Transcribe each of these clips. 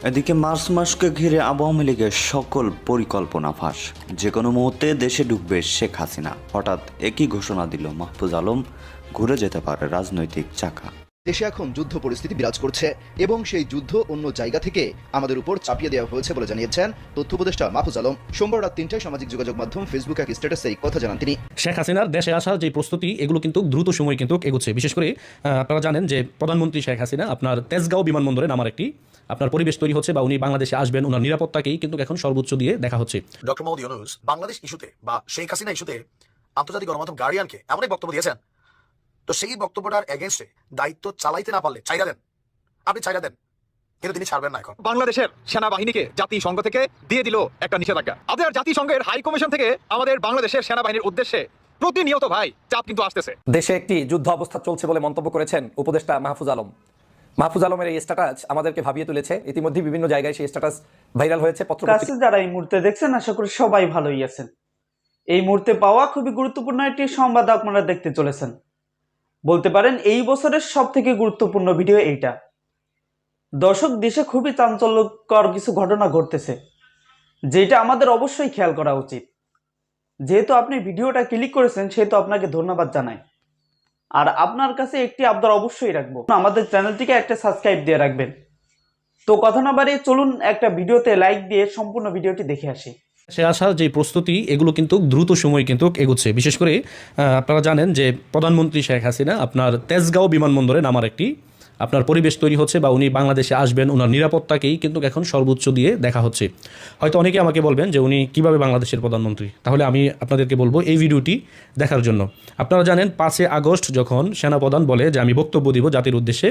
এদিকে মার্চ মাসকে ঘিরে আওয়ামী লীগের সকল পরিকল্পনা ফাঁস। যে কোনো মুহূর্তে দেশে ঢুকবে শেখ হাসিনা। হঠাৎ একই ঘোষণা দিল মাহফুজ আলম, ঘুরে যেতে পারে রাজনৈতিক চাকা। দেশে এখন যুদ্ধ পরিস্থিতি বিরাজ করছে এবং সেই যুদ্ধ অন্য জায়গা থেকে আমাদের উপর চাপিয়ে দেওয়া হয়েছে বলে জানিয়েছেন তথ্য উপদেষ্টা মাহফুজ আলম। সোমবার রাত ৩টায় সামাজিক যোগাযোগ মাধ্যম ফেসবুক এক স্ট্যাটাসে এই কথা জানান তিনি। শেখ হাসিনার দেশে আসার যে প্রস্তুতি, এগুলো কিন্তু দ্রুত সময় কিন্তু এগোচ্ছে। বিশেষ করে আপনারা জানেন যে প্রধানমন্ত্রী শেখ হাসিনা আপনার তেজগাঁও বিমানবন্দরে নামার একটি আপনার পরিবেশ তৈরি হচ্ছে, বা উনি বাংলাদেশে আসবেন, ওনার নিরাপত্তাকেই কিন্তু এখন সর্বোচ্চ দিয়ে দেখা হচ্ছে। ডক্টর মোহাম্মদ ইউনূস বাংলাদেশ ইস্যুতে বা শেখ হাসিনা ইস্যুতে আন্তর্জাতিক গণমাধ্যম গার্ডিয়ানকে এমন এক বক্তব্য দিয়েছেন, তো সেই বক্তব্যটার এগেনস্টে দায়িত্ব চালাইতে না পারলে চাইরা দেন, আপনি চাইরা দেন, কিন্তু তিনি ছাড়বেন না। এখন বাংলাদেশের সেনাবাহিনীকে জাতিসংঘ থেকে দিয়ে দিল একটা নিষেধাজ্ঞা। আমাদের জাতিসংঘের হাই কমিশন থেকে আমাদের বাংলাদেশের সেনাবাহিনীর উদ্দেশ্যে প্রতিনিয়ত ভাই চাপ কিন্তু আসতেছে। দেশে একটি যুদ্ধ অবস্থা চলছে বলে মন্তব্য করেছেন উপদেষ্টা মাহফুজ আলম। মাহফুজ আলমের এই স্ট্যাটাস আমাদেরকে ভাবিয়ে তুলেছে। ইতিমধ্যে বিভিন্ন জায়গায় সেই স্ট্যাটাস ভাইরাল হয়েছে। কাছে যারা এই মুহূর্তে দেখছেন, আশা করি সবাই ভালোই আছেন। এই মুহূর্তে পাওয়া খুবই গুরুত্বপূর্ণ একটি সংবাদ আপনারা দেখতে চলেছেন। বলতে পারেন এই বছরের সব থেকে গুরুত্বপূর্ণ ভিডিও এইটা। দর্শক, দেশে খুবই চাঞ্চল্যকর কিছু ঘটনা ঘটতেছে, যেটা আমাদের অবশ্যই খেয়াল করা উচিত। যেহেতু আপনি ভিডিওটা ক্লিক করেছেন, সেহেতু আপনাকে ধন্যবাদ জানাই। আর আপনার কাছে একটি আবদার অবশ্যই রাখবো, আমাদের চ্যানেলটিকে একটা সাবস্ক্রাইব দিয়ে রাখবেন। তো কথা না বাড়িয়ে চলুন একটা ভিডিওতে লাইক দিয়ে সম্পূর্ণ ভিডিওটি দেখে আসি। সে আসার যে প্রস্তুতি, এগুলো কিন্তু দ্রুত সময় কিন্তু এগোচ্ছে। বিশেষ করে আপনারা জানেন যে প্রধানমন্ত্রী শেখ হাসিনা আপনার তেজগাঁও বিমানবন্দরে নামার একটি আপনার পরিবেশ তৈরি হচ্ছে, বা উনি বাংলাদেশে আসবেন, ওনার নিরাপত্তাকেই কিন্তু এখন সর্বোচ্চ দিয়ে দেখা হচ্ছে। হয়তো অনেকে আমাকে বলবেন যে উনি কিভাবে বাংলাদেশের প্রধানমন্ত্রী, তাহলে আমি আপনাদেরকে বলবো এই ভিডিওটি দেখার জন্য। আপনারা জানেন 5 আগস্ট যখন সেনাপ্রধান বলে যে আমি বক্তব্য দিব জাতির উদ্দেশ্যে,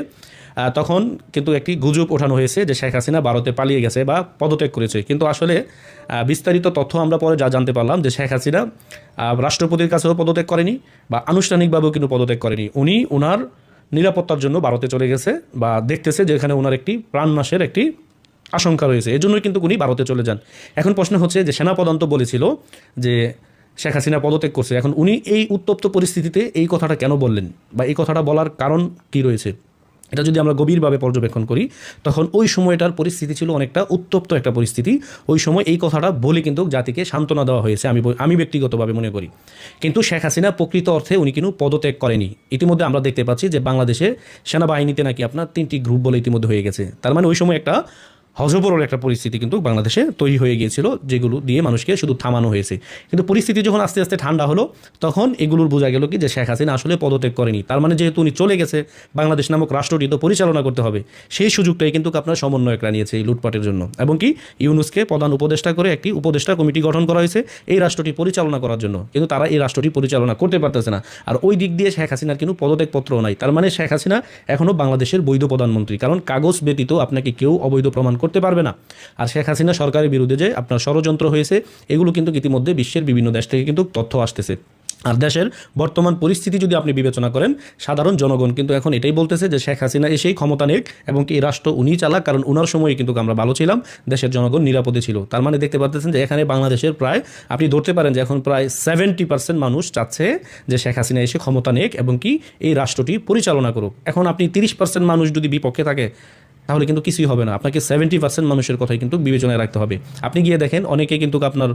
তখন কিন্তু একটি গুজব ওঠানো হয়েছে যে শেখ হাসিনা ভারতে পালিয়ে গেছে বা পদত্যাগ করেছে। কিন্তু আসলে বিস্তারিত তথ্য আমরা পরে যা জানতে পারলাম যে শেখ হাসিনা রাষ্ট্রপতির কাছেও পদত্যাগ করেনি, বা আনুষ্ঠানিকভাবেও কিন্তু পদত্যাগ করেনি। উনি ওনার নিরাপত্তার জন্য ভারতে চলে গেছে, বা দেখতেছে যে এখানে ওনার একটি প্রাণনাশের একটি আশঙ্কা রয়েছে, এজন্যই কিন্তু উনি ভারতে চলে যান। এখন প্রশ্ন হচ্ছে যে সেনাপ্রধান তো বলেছিল যে শেখ হাসিনা পদত্যাগ করছে, এখন উনি এই উত্তপ্ত পরিস্থিতিতে এই কথাটা কেন বললেন, বা এই কথাটা বলার কারণ কি রয়েছে, এটা যদি আমরা গভীরভাবে পর্যবেক্ষণ করি, তখন ওই সময়টার পরিস্থিতি ছিল অনেকটা উত্তপ্ত একটা পরিস্থিতি। ওই সময় এই কথাটা বলে কিন্তু জাতিকে সান্ত্বনা দেওয়া হয়েছে, আমি ব্যক্তিগতভাবে মনে করি। কিন্তু শেখ হাসিনা প্রকৃত অর্থে উনি কিন্তু পদত্যাগ করেনি। ইতিমধ্যে আমরা দেখতে পাচ্ছি যে বাংলাদেশে সেনাবাহিনীতে নাকি আপনার 3টি গ্রুপ বলে ইতিমধ্যে হয়ে গেছে। তার মানে ওই সময় একটা হজবরল একটা পরিস্থিতি কিন্তু বাংলাদেশে তৈরি হয়ে গিয়েছিল, যেগুলো দিয়ে মানুষকে শুধু থামানো হয়েছে। কিন্তু পরিস্থিতি যখন আস্তে আস্তে ঠান্ডা হলো, তখন এগুলোর বোঝা গেল কি যে শেখ হাসিনা আসলে পদত্যাগ করেনি। তার মানে যেহেতু উনি চলে গেছে, বাংলাদেশ নামক রাষ্ট্রটি তো পরিচালনা করতে হবে, সেই সুযোগটাই কিন্তু আপনার সমন্বয়করা নিয়েছে এই লুটপাটের জন্য। এবং কি ইউনূসকে প্রধান উপদেষ্টা করে একটি উপদেষ্টা কমিটি গঠন করা হয়েছে এই রাষ্ট্রটি পরিচালনা করার জন্য, কিন্তু তারা এই রাষ্ট্রটি পরিচালনা করতে পারতেছে না। আর ওই দিক দিয়ে শেখ হাসিনার কিন্তু পদত্যাগপত্রও নাই। তার মানে শেখ হাসিনা এখনও বাংলাদেশের বৈধ প্রধানমন্ত্রী, কারণ কাগজ ব্যতীত আপনাকে কেউ অবৈধ প্রমাণ করতে পারবে না। আর শেখ হাসিনা সরকারের বিরুদ্ধে যে আপনার ষড়যন্ত্র হয়েছে, এগুলো কিন্তু ইতিমধ্যে বিশ্বের বিভিন্ন দেশ থেকে কিন্তু তথ্য আসতেছে। আর দেশের বর্তমান পরিস্থিতি যদি আপনি বিবেচনা করেন, সাধারণ জনগণ কিন্তু এখন এটাই বলতেছে যে শেখ হাসিনা এসেই ক্ষমতা নেক, এবং কি এই রাষ্ট্র উনি চালাক, কারণ ওনার সময়ে কিন্তু আমরা ভালো ছিলাম, দেশের জনগণ নিরাপদে ছিল। তার মানে দেখতে পাচ্ছেন যে এখানে বাংলাদেশের প্রায় আপনি ধরতে পারেন যে এখন প্রায় 70% মানুষ চাচ্ছে যে শেখ হাসিনা এসে ক্ষমতা নেক এবং কি এই রাষ্ট্রটি পরিচালনা করুক। এখন আপনি 30% মানুষ যদি বিপক্ষে থাকে, তাহলে কিন্তু কিছুই হবে না। আপনাকে 70% মানুষের কথাই কিন্তু বিবেচনায় রাখতে হবে। আপনি গিয়ে দেখেন অনেকে কিন্তু আপনার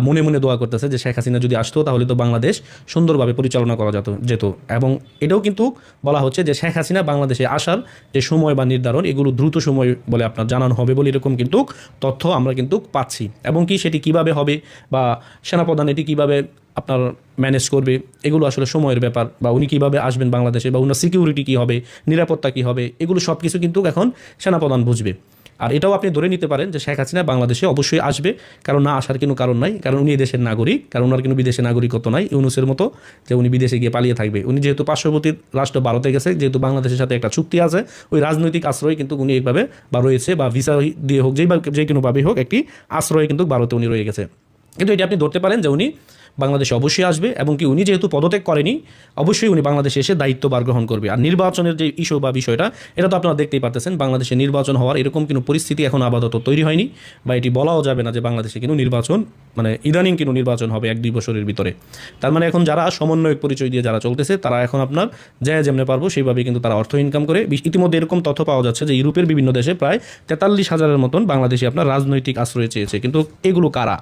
মনে মনে দোয়া করতেছে যে শেখ হাসিনা যদি আসতো, তাহলে তো বাংলাদেশ সুন্দরভাবে পরিচালনা করা যেত। এবং এটাও কিন্তু বলা হচ্ছে যে শেখ হাসিনা বাংলাদেশে আসার যে সময় বা নির্ধারণ, এগুলো দ্রুত সময় বলে আপনার জানানো হবে বলে এরকম কিন্তু তথ্য আমরা কিন্তু পাচ্ছি। এবং কি সেটি কিভাবে হবে, বা সেনাপ্রধান এটি কিভাবে আপনার ম্যানেজ করবে, এগুলো আসলে সময়ের ব্যাপার, বা উনি কীভাবে আসবেন বাংলাদেশে, বা ওনার সিকিউরিটি কী হবে, নিরাপত্তা কী হবে, এগুলো সব কিছু কিন্তু এখন সেনাপ্রধান বুঝবে। আর এটাও আপনি ধরে নিতে পারেন যে শেখ হাসিনা বাংলাদেশে অবশ্যই আসবে, কারণ না আসার কোনো কারণ নাই, কারণ উনি দেশের নাগরিক, কারণ ওনার কোনো বিদেশে নাগরিকত্ব নাই ইউনূসের মতো যে উনি বিদেশে গিয়ে পালিয়ে থাকবে। উনি যেহেতু পার্শ্ববর্তী রাষ্ট্র ভারতে গেছে, যেহেতু বাংলাদেশের সাথে একটা চুক্তি আছে, ওই রাজনৈতিক আশ্রয় কিন্তু উনি এইভাবে বা রয়েছে, বা ভিসা দিয়ে হোক, যে কোনোভাবেই হোক একটি আশ্রয় কিন্তু ভারতে উনি রয়ে গেছে। কিন্তু এটা আপনি ধরতে পারেন যে উনি বাংলাদেশে অবশ্যই আসবে, এবং কি উনি যেহেতু পদত্যাগ করেনি, অবশ্যই উনি বাংলাদেশে এসে দায়িত্বভার গ্রহণ করবে। আর নির্বাচনের যে ইস্যু বা বিষয়টা, এটা তো আপনারা দেখতেই পারতেছেন, বাংলাদেশে নির্বাচন হওয়ার এরকম কোনো পরিস্থিতি এখন আপাতত তৈরি হয়নি, বা এটি বলাও যাবে না যে বাংলাদেশে কিন্তু নির্বাচন, মানে ইদানিং কিন্তু নির্বাচন হবে 1-2 বছরের ভিতরে। তার মানে এখন যারা সমন্বয়ক পরিচয় দিয়ে যারা চলতেছে, তারা এখন আপনার যেমনে পারবো সেইভাবে কিন্তু তারা অর্থ ইনকাম করে। ইতিমধ্যে এরকম তথ্য পাওয়া যাচ্ছে যে ইউরোপের বিভিন্ন দেশে প্রায় 43,000-এর মতন বাংলাদেশি আপনার রাজনৈতিক আশ্রয় চেয়েছে। কিন্তু এগুলো কারা?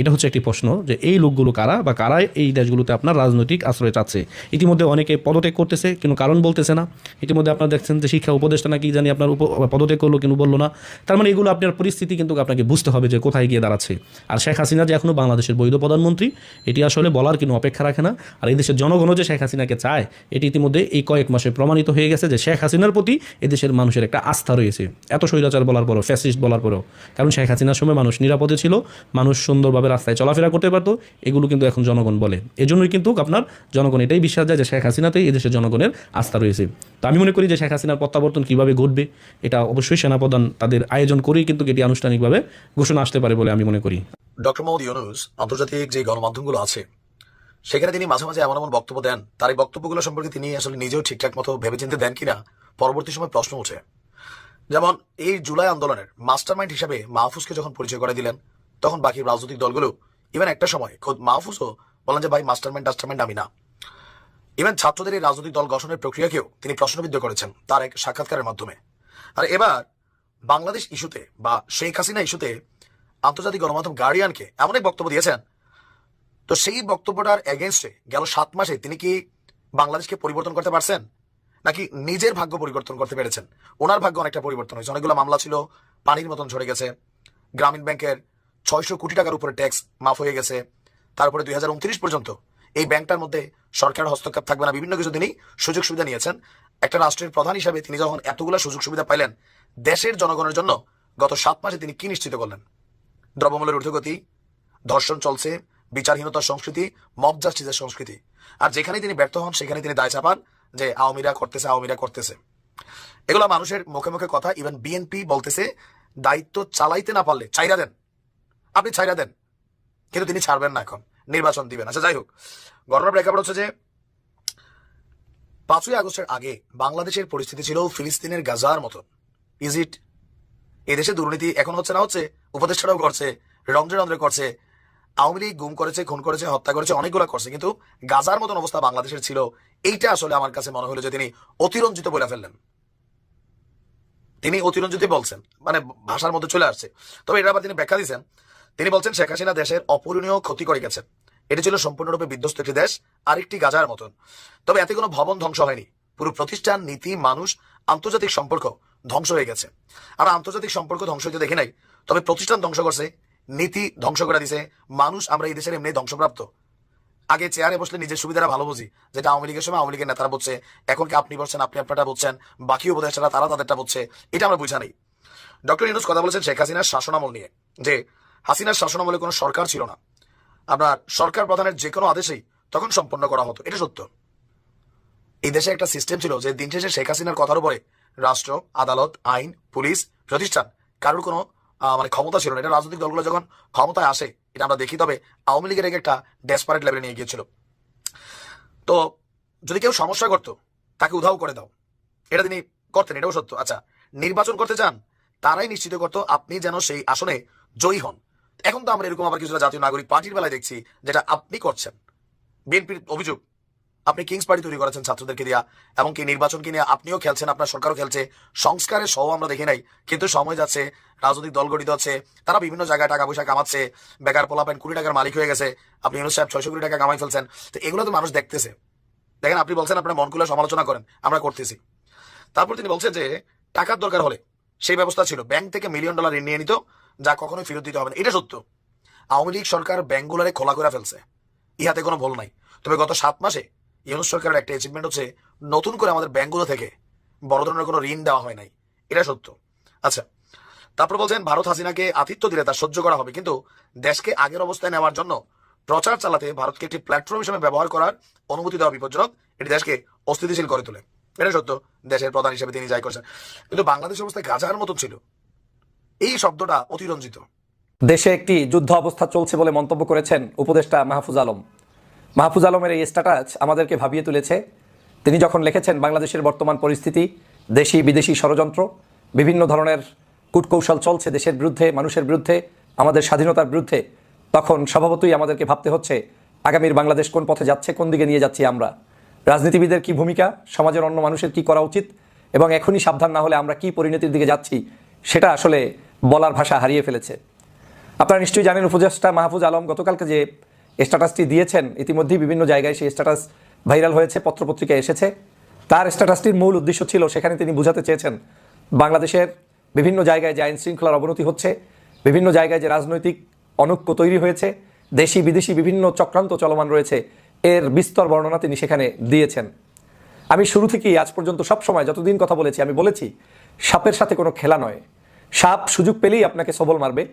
এটা হচ্ছে একটি প্রশ্ন, যে এই লোকগুলো কারা, বা কারা এই দেশগুলোতে আপনার রাজনৈতিক আশ্রয় চাচ্ছে। ইতিমধ্যে অনেকে পদত্যাগ করতেছে, কিন্তু কারণ বলতেছে না। ইতিমধ্যে আপনারা দেখছেন যে শিক্ষা উপদেষ্টা নাকি জানি আপনার পদত্যাগ করলো, কিন্তু বললো না। তার মানে এগুলো আপনার পরিস্থিতি কিন্তু আপনাকে বুঝতে হবে যে কোথায় গিয়ে দাঁড়াচ্ছে। আর শেখ হাসিনা যে এখনও বাংলাদেশের বৈধ প্রধানমন্ত্রী, এটি আসলে বলার কোনো অপেক্ষা রাখে না। আর এই দেশের জনগণও যে শেখ হাসিনাকে চায়, এটি ইতিমধ্যে এই কয়েক মাসে প্রমাণিত হয়ে গেছে যে শেখ হাসিনার প্রতি এদেশের মানুষের একটা আস্থা রয়েছে, এত স্বৈরাচার বলার পরও, ফ্যাসিস্ট বলার পরেও। কারণ শেখ হাসিনার সময় মানুষ নিরাপদে ছিল, মানুষ সুন্দরভাবে রাস্তায় চলাফেরা করতে পারতো, এগুলো কিন্তু এখন জনগণ বলে। এজন্যই কিন্তু আপনার জনগণ এটাই বিশ্বাস যায় যে শেখ হাসিনাতেই এদেশের জনগণের আস্থা রয়েছে। তো আমি মনে করি যে শেখ হাসিনার প্রত্যাবর্তন কীভাবে ঘটবে, এটা অবশ্যই সেনাপ্রধান তাদের আয়োজন করেই কিন্তু এটি আনুষ্ঠানিকভাবে ঘোষণা আসতে পারে বলে আমি মনে করি। ডক্টর মোহাম্মদ ইউনূস আন্তর্জাতিক যে গণমাধ্যমগুলো আছে সেখানে তিনি মাঝে মাঝে এমন এমন বক্তব্য দেন, তার এই বক্তব্যগুলো সম্পর্কে তিনি আসলে নিজেও ঠিকঠাক মতো ভেবেচিন্তে দেন কিনা পরবর্তী সময় প্রশ্ন ওঠে। যেমন এই জুলাই আন্দোলনের মাস্টারমাইন্ড হিসেবে মাহফুজকে যখন পরিচয় করে দিলেন, তখন বাকি রাজনৈতিক দলগুলো, ইভেন একটা সময় খোদ মাহফুজও বলেন যে ভাই মাস্টারমাইন্ড আমি না। ইভেন ছাত্রদের এই রাজনৈতিক দল গঠনের প্রক্রিয়াকেও তিনি প্রশ্নবিদ্ধ করেছেন তার এক সাক্ষাৎকারের মাধ্যমে। আর এবার বাংলাদেশ ইস্যুতে বা শেখ হাসিনা ইস্যুতে আন্তর্জাতিক গণমাধ্যম গার্ডিয়ানকে এমন এক বক্তব্য দিয়েছেন, তো সেই বক্তব্যটার এগেনস্টে গেল 7 মাসে তিনি কি বাংলাদেশকে পরিবর্তন করতে পারছেন, নাকি নিজের ভাগ্য পরিবর্তন করতে পেরেছেন? ওনার ভাগ্য অনেকটা পরিবর্তন হয়েছে, অনেকগুলো মামলা ছিল পানির মতন ঝরে গেছে, গ্রামীণ ব্যাংকের 600 কোটি টাকার উপরে ট্যাক্স মাফ হয়ে গেছে, তারপরে 2029 পর্যন্ত এই ব্যাংকটার মধ্যে সরকার হস্তক্ষেপ থাকবে না, বিভিন্ন কিছু তিনি সুযোগ সুবিধা নিয়েছেন। একটা রাষ্ট্রের প্রধান হিসাবে তিনি যখন এতগুলো সুযোগ সুবিধা পাইলেন, দেশের জনগণের জন্য গত 7 মাসে তিনি কি নিশ্চিত করলেন? দ্রব্যমূল্যের ঊর্ধ্বগতি, ধর্ষণ চলছে, বিচারহীনতার সংস্কৃতি, মব জাস্টিসের সংস্কৃতি। আর যেখানে তিনি ব্যর্থ হন সেখানে তিনি দায় চাপান যে আওয়ামীরা করতেছে। এগুলো মানুষের মুখে মুখে কথা। ইভেন বিএনপি বলতেছে দায়িত্ব চালাইতে না পারলে ছাইরা দেন, আপনি ছাইরা দেন, কিন্তু তিনি ছাড়বেন না, এখন নির্বাচন দিবেন। আচ্ছা যাই হোক, ঘটনার প্রেক্ষাপট হচ্ছে যে 5ই আগস্টের আগে বাংলাদেশের পরিস্থিতি ছিল ফিলিস্তিনের গাজার মতো। Is it? এদেশে দুর্নীতি এখন হচ্ছে না হচ্ছে, উপদেষ্টারাও করছে, রন্ধ্রে করছে, আওয়ামী লীগ গুম করেছে, খুন করেছে, হত্যা করেছে, অনেকগুলো করছে, কিন্তু গাজার মতন অবস্থা বাংলাদেশের ছিল। এইটা আসলে আমার কাছে মনে হলো যে তিনি অতিরঞ্জিত বলে ফেললেন। তিনি অতিরঞ্জিত বলছেন, মানে ভাষার মধ্যে চলে আসছে। তবে এটা আবার তিনি ব্যাখ্যা দিয়েছেন, তিনি বলছেন শেখ হাসিনা দেশের অপূরণীয় ক্ষতি করে গেছেন, এটি ছিল সম্পূর্ণরূপে বিধ্বস্ত একটি দেশ, আরেকটি গাজার মতন। তবে এতে কোনো ভবন ধ্বংস হয়নি, পুরো প্রতিষ্ঠান, নীতি, মানুষ, আন্তর্জাতিক সম্পর্ক ধ্বংস হয়ে গেছে। আর আন্তর্জাতিক সম্পর্ক ধ্বংস হইতে দেখি নাই, তবে প্রতিষ্ঠান ধ্বংস করছে, নীতি ধ্বংস করে দিছে, মানুষ আমরা এই দেশের এমনি ধ্বংসপ্রাপ্ত। আগে চেয়ারে বসলে নিজের সুবিধাটা ভালো বুঝি, যেটা আওয়ামী লীগের সময় আওয়ামী লীগের নেতারা বলছে, এখন কি আপনি বলছেন, আপনি আপনারটা বলছেন, বাকি উপদেষ্টারা তারা তাদেরটা বলছে, এটা আমরা বুঝা নেই। ডক্টর ইউনূস কথা বলেছেন শেখ হাসিনার শাসনামল নিয়ে, যে হাসিনার শাসনামলে কোনো সরকার ছিল না, আপনার সরকার প্রধানের যে কোনো আদেশেই তখন সম্পন্ন করা হতো। এটা সত্য। এই দেশে একটা সিস্টেম ছিল যে দিন শেষে শেখ হাসিনার কথার উপরে রাষ্ট্র, আদালত, আইন, পুলিশ, প্রতিষ্ঠান কারোর কোনো মানে ক্ষমতা ছিল না। এটা রাজনৈতিক দলগুলো যখন ক্ষমতায় আসে এটা আমরা দেখি, তবে আওয়ামী লীগের একটা ডেসপারেট লেভেলে নিয়ে গিয়েছিল। তো যদি কেউ সমস্যা করতো তাকে উধাও করে দাও, এটা তিনি করতেন, এটাও সত্য। আচ্ছা, নির্বাচন করতে চান, তারাই নিশ্চিত করতো আপনি যেন সেই আসনে জয়ী হন। এখন তো আমরা এরকম আবার কিছুটা জাতীয় নাগরিক পার্টির বেলায় দেখছি, যেটা আপনি করছেন। বিএনপির অভিযোগ, আপনি কিংস পার্টি তৈরি করেছেন ছাত্রদেরকে দিয়া, এমনকি নির্বাচনকে নিয়ে আপনিও খেলছেন, আপনার সরকারও খেলছে, সংস্কারের সহ আমরা দেখি নাই। কিন্তু সময় যাচ্ছে, রাজনৈতিক দল গঠিত হচ্ছে, তারা বিভিন্ন জায়গায় টাকা পয়সা কামাচ্ছে, বেকার পোলাপেন 20 টাকার মালিক হয়ে গেছে, আপনি ইউনূস সাহেব 600 কোটি টাকা কামাই ফেলছেন। তো এগুলো তো মানুষ দেখতেছে। দেখেন, আপনি বলছেন আপনার মন খুলে সমালোচনা করেন, আমরা করতেছি। তারপর তিনি বলছেন যে টাকার দরকার হলে সেই ব্যবস্থা ছিল, ব্যাংক থেকে $1 মিলিয়ন ঋণ নিয়ে নিত, যা কখনোই ফেরত দিতে হবে না। এটা সত্য। আওয়ামী লীগ সরকার ব্যাংকগুলারে খোলা করে ফেলছে, ইহাতে কোনো ভুল নাই। তবে গত 7 মাসে ইউনূস সরকারের একটা অ্যাচিভমেন্ট হচ্ছে নতুন করে আমাদের ব্যাংকগুলো থেকে বড় ধরনের কোনো ঋণ দেওয়া হয় নাই। এটা সত্য। আচ্ছা, তারপর বলছেন ভারত হাসিনাকে আতিথ্য দিলে তা সহ্য করা হবে, কিন্তু দেশকে আগের অবস্থায় নেওয়ার জন্য প্রচার চালাতে ভারতকে একটি প্ল্যাটফর্ম হিসেবে ব্যবহার করার অনুমতি দেওয়া বিপজ্জনক, এটি দেশকে অস্থিতিশীল করে তোলে। এটা সত্য, দেশের প্রধান হিসেবে তিনি যাই করছেন। কিন্তু বাংলাদেশ অবস্থায় গাজার মতো ছিল, এই শব্দটা অতিরঞ্জিত। দেশে একটি যুদ্ধ অবস্থা চলছে বলে মন্তব্য করেছেন উপদেষ্টা মাহফুজ আলম। মাহফুজ আলমের এই স্ট্যাটাস আমাদেরকে ভাবিয়ে তুলেছে। তিনি যখন লিখেছেন বাংলাদেশের বর্তমান পরিস্থিতি, দেশি বিদেশি ষড়যন্ত্র, বিভিন্ন ধরনের কূটকৌশল চলছে দেশের বিরুদ্ধে, মানুষের বিরুদ্ধে, আমাদের স্বাধীনতার বিরুদ্ধে, তখন স্বভাবতই আমাদেরকে ভাবতে হচ্ছে আগামীর বাংলাদেশ কোন পথে যাচ্ছে, কোন দিকে নিয়ে যাচ্ছি আমরা, রাজনীতিবিদের কি ভূমিকা, সমাজের অন্য মানুষের কি করা উচিত, এবং এখনই সাবধান না হলে আমরা কি পরিণতির দিকে যাচ্ছি সেটা আসলে বলার ভাষা হারিয়ে ফেলেছে। আপনারা নিশ্চয়ই জানেন উপদেষ্টা মাহফুজ আলম গতকালকে যে স্ট্যাটাসটি দিয়েছেন, ইতিমধ্যেই বিভিন্ন জায়গায় সেই স্ট্যাটাস ভাইরাল হয়েছে, পত্রপত্রিকায় এসেছে। তার স্ট্যাটাসটির মূল উদ্দেশ্য ছিল, সেখানে তিনি বোঝাতে চেয়েছেন বাংলাদেশের বিভিন্ন জায়গায় যে আইন শৃঙ্খলার অবনতি হচ্ছে, বিভিন্ন জায়গায় যে রাজনৈতিক অনৈক্য তৈরি হয়েছে, দেশি বিদেশি বিভিন্ন চক্রান্ত চলমান রয়েছে, এর বিস্তর বর্ণনা তিনি সেখানে দিয়েছেন। আমি শুরু থেকেই আজ পর্যন্ত সব সময় যতদিন কথা বলেছি আমি বলেছি, সাপের সাথে কোনো খেলা নয়। সাপ সুযোগ পেলেই আপনাকে সবল মারবে।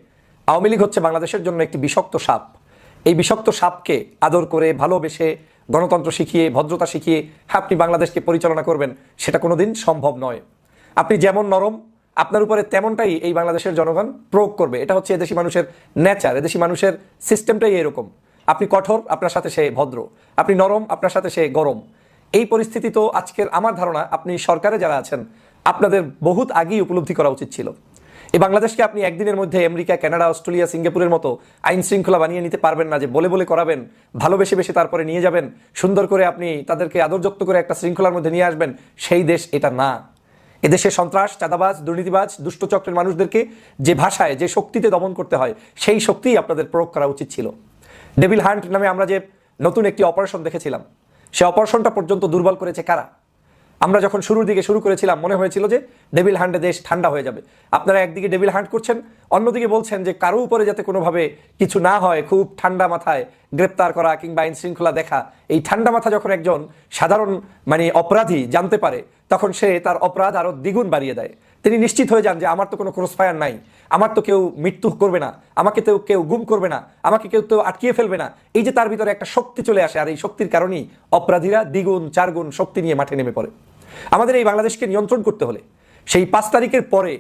আওয়ামী লীগ হচ্ছে বাংলাদেশের জন্য একটি বিষাক্ত সাপ। এই বিষাক্ত সাপকে আদর করে, ভালোবেসে, গণতন্ত্র শিখিয়ে, ভদ্রতা শিখিয়ে আপনি বাংলাদেশকে পরিচালনা করবেন, সেটা কোনোদিন সম্ভব নয়। আপনি যেমন নরম, আপনার উপরে তেমনটাই এই বাংলাদেশের জনগণ প্রয়োগ করবে। এটা হচ্ছে এদেশি মানুষের নেচার, এদেশি মানুষের সিস্টেমটাই এরকম। আপনি কঠোর, আপনার সাথে সে ভদ্র। আপনি নরম, আপনার সাথে সে গরম। এই পরিস্থিতি তো আজকের আমার ধারণা আপনি সরকারে যারা আছেন আপনাদের বহুত আগেই উপলব্ধি করা উচিত ছিল। এই বাংলাদেশকে আপনি একদিনের মধ্যে আমেরিকা, কানাডা, অস্ট্রেলিয়া, সিঙ্গাপুরের মতো আইন শৃঙ্খলা বানিয়ে নিতে পারবেন না, যে বলে বলে করাবেন, ভালোবেসে বেশে তারপরে নিয়ে যাবেন, সুন্দর করে আপনি তাদেরকে আদরযুক্ত করে একটা শৃঙ্খলার মধ্যে নিয়ে আসবেন। সেই দেশ এটা না। এদেশে সন্ত্রাস, চাঁদাবাজ, দুর্নীতিবাজ, দুষ্টচক্রের মানুষদেরকে যে ভাষায়, যে শক্তিতে দমন করতে হয়, সেই শক্তিই আপনাদের প্রয়োগ করা উচিত ছিল। ডেভিল হান্ট নামে আমরা যে নতুন একটি অপারেশন দেখেছিলাম, সে অপারেশনটা পর্যন্ত দুর্বল করেছে কারা? আমরা যখন শুরুর দিকে শুরু করেছিলাম মনে হয়েছিল যে ডেভিল হান্টে দেশ ঠান্ডা হয়ে যাবে। আপনারা একদিকে ডেভিল হান্ট করছেন, অন্যদিকে বলছেন যে কারো উপরে যাতে কোনোভাবে কিছু না হয়, খুব ঠান্ডা মাথায় গ্রেপ্তার করা কিংবা আইন শৃঙ্খলা দেখা। এই ঠান্ডা মাথা যখন একজন সাধারণ অপরাধী জানতে পারে, তখন সে তার অপরাধ আরও দ্বিগুণ বাড়িয়ে দেয়। তিনি নিশ্চিত হয়ে যান যে আমার তো কোনো ক্রসফায়ার নাই, আমার তো কেউ মৃত্যু করবে না, আমাকে তো কেউ গুম করবে না, আমাকে কেউ তো আটকিয়ে ফেলবে না। এই যে তার ভিতরে একটা শক্তি চলে আসে, আর এই শক্তির কারণেই অপরাধীরা দ্বিগুণ চারগুণ শক্তি নিয়ে মাঠে নেমে পড়ে। আমাদের এই বাংলাদেশকে নিয়ন্ত্রণ করতে হলে সেই 5 তারিখের পরে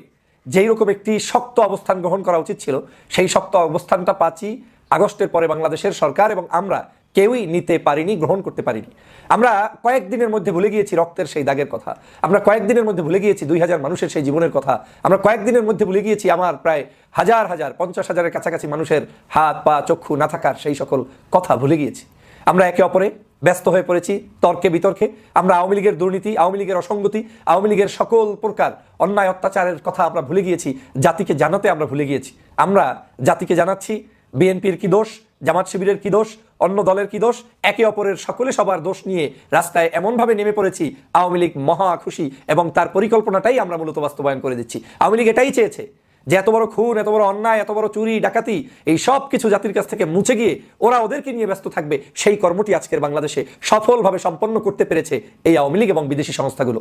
যেই রকম একটি শক্ত অবস্থান গ্রহণ করা উচিত ছিল, সেই শক্ত অবস্থানটা 5ই আগস্টের পরে বাংলাদেশের সরকার এবং আমরা কেউই নিতে পারিনি, গ্রহণ করতে পারিনি। আমরা কয়েকদিনের মধ্যে ভুলে গিয়েছি রক্তের সেই দাগের কথা, আমরা কয়েকদিনের মধ্যে ভুলে গিয়েছি 2000 মানুষের সেই জীবনের কথা, আমরা কয়েকদিনের মধ্যে ভুলে গিয়েছি আমার প্রায় হাজার 50,000-এর কাছাকাছি মানুষের হাত পা চক্ষু না থাকার সেই সকল কথা ভুলে গিয়েছি। আমরা একে অপরে ব্যস্ত হয়ে পড়েছি তর্কে বিতর্কে। আমরা আওয়ামী লীগের দুর্নীতি, আওয়ামী লীগের অসঙ্গতি, আওয়ামী লীগের সকল প্রকার অন্যায় অত্যাচারের কথা আমরা ভুলে গিয়েছি, জাতিকে জানাতে আমরা ভুলে গিয়েছি। আমরা জাতিকে জানাচ্ছি বিএনপির কি দোষ, জামাত শিবিরের কি দোষ, অন্য দলের কি দোষ, একে অপরের সকলে সবার দোষ নিয়ে রাস্তায় এমনভাবে নেমে পড়েছি, আওয়ামী লীগ মহা খুশি এবং তার পরিকল্পনাটাই আমরা মূলত বাস্তবায়ন করে দিচ্ছি। আওয়ামী লীগ এটাই চেয়েছে যে এত বড় খুন, এত বড় অন্যায়, এত বড় চুরি ডাকাতি, এই সব কিছু জাতির কাছ থেকে মুছে গিয়ে ওরা ওদেরকে নিয়ে ব্যস্ত থাকবে। সেই কর্মটি আজকের বাংলাদেশে সফলভাবে সম্পন্ন করতে পেরেছে এই আওয়ামী লীগ এবং বিদেশি সংস্থাগুলো।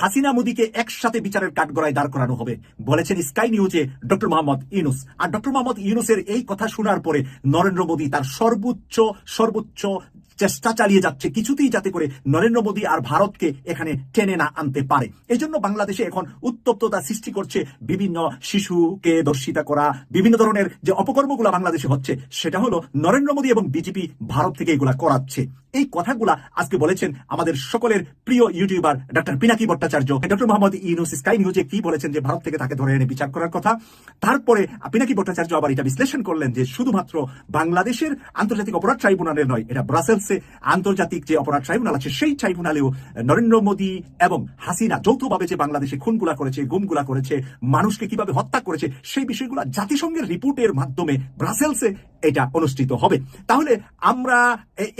হাসিনা মোদীকে একসাথে বিচারের কাঠগড়ায় দাঁড় করানো হবে বলেছেন স্কাই নিউজে ডক্টর মোহাম্মদ ইউনুস। আর ডক্টর মোহাম্মদ ইউনুসের এই কথা শোনার পরে নরেন্দ্র মোদী তার সর্বোচ্চ চেষ্টা চালিয়ে যাচ্ছে কিছুতেই যাতে করে নরেন্দ্র মোদী আর ভারতকে এখানে টেনে না আনতে পারে। এই জন্য বাংলাদেশে এখন উত্তপ্ততা সৃষ্টি করছে বিভিন্ন শিশুকে ধর্ষিতা করা, বিভিন্ন ধরনের যে অপকর্মগুলো বাংলাদেশে হচ্ছে, সেটা হলো নরেন্দ্র মোদী এবং বিজেপি ভারত থেকে এগুলা করাচ্ছে। এই কথাগুলা আজকে বলেছেন আমাদের সকলের প্রিয় YouTuber doctor Pinaki Bhattacharya. Doctor Mohammad Yunus sky নিউজে কি বলেছেন যে ভারত থেকে তাকে ধরে এনে বিচার করার কথা। তারপরে পিনাকি ভট্টাচার্য আবার এটা বিশ্লেষণ করলেন যে শুধুমাত্র বাংলাদেশের আন্তর্জাতিক অপরাধ ট্রাইব্যুনালের নয়, এটা ব্রাসেলসে আন্তর্জাতিক যে অপরাধ ট্রাইব্যুনাল আছে সেই ট্রাইব্যুনালেও নরেন্দ্র মোদী এবং হাসিনা যৌথভাবে যে বাংলাদেশে খুনগুলা করেছে, গুমগুলা করেছে, মানুষকে কিভাবে হত্যা করেছে, সেই বিষয়গুলো জাতিসংঘের রিপোর্টের মাধ্যমে ব্রাসেলসে এটা অনুষ্ঠিত হবে। তাহলে আমরা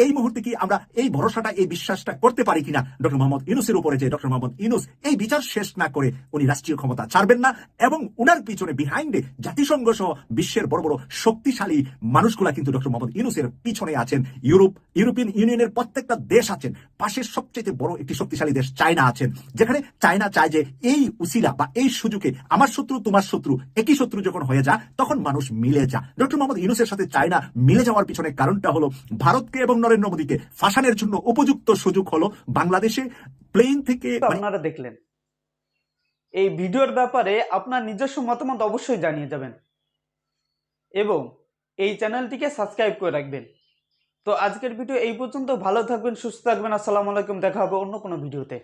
এই মুহূর্তে কি আমরা এই ভরসাটা, এই বিশ্বাসটা করতে পারি কিনা ডক্টর মোহাম্মদ ইউনুসের উপরে যে ডক্টর মোহাম্মদ ইউনুস এই বিচার শেষ না করে উনি রাষ্ট্রীয় ক্ষমতা ছাড়বেন না, এবং উনার পিছনে বিহাইন্ডে জাতিসংঘ সহ বিশ্বের বড় বড় শক্তিশালী মানুষগুলা কিন্তু ডক্টর মোহাম্মদ ইউনুসের পিছনে আছেন। ইউরোপিয়ান ইউনিয়নের প্রত্যেকটা দেশ আছেন, পাশের সবচেয়ে বড় একটি শক্তিশালী দেশ চায়না আছেন, যেখানে চায়না চায় যে এই উসিলা বা এই সুযোগে আমার শত্রু তোমার শত্রু একই শত্রু যখন হয়ে যায় তখন মানুষ মিলে যা। ডক্টর মোহাম্মদ ইউনুসের সাথে চায়না মিলে যাওয়ার পিছনে কারণটা হলো ভারতকে এবং নরেন্দ্র মোদীকে ফাঁসানোর জন্য উপযুক্ত সুযোগ হলো বাংলাদেশে প্লেন থেকে। আপনারা দেখলেন, এই ভিডিওর ব্যাপারে আপনার নিজস্ব মতামত অবশ্যই জানিয়ে যাবেন। এবং এই চ্যানেলটিকে সাবস্ক্রাইব করে রাখবেন। তো আজকের ভিডিও এই পর্যন্ত। ভালো থাকবেন, সুস্থ থাকবেন। আসসালামু আলাইকুম, দেখা হবে অন্য কোনো ভিডিওতে।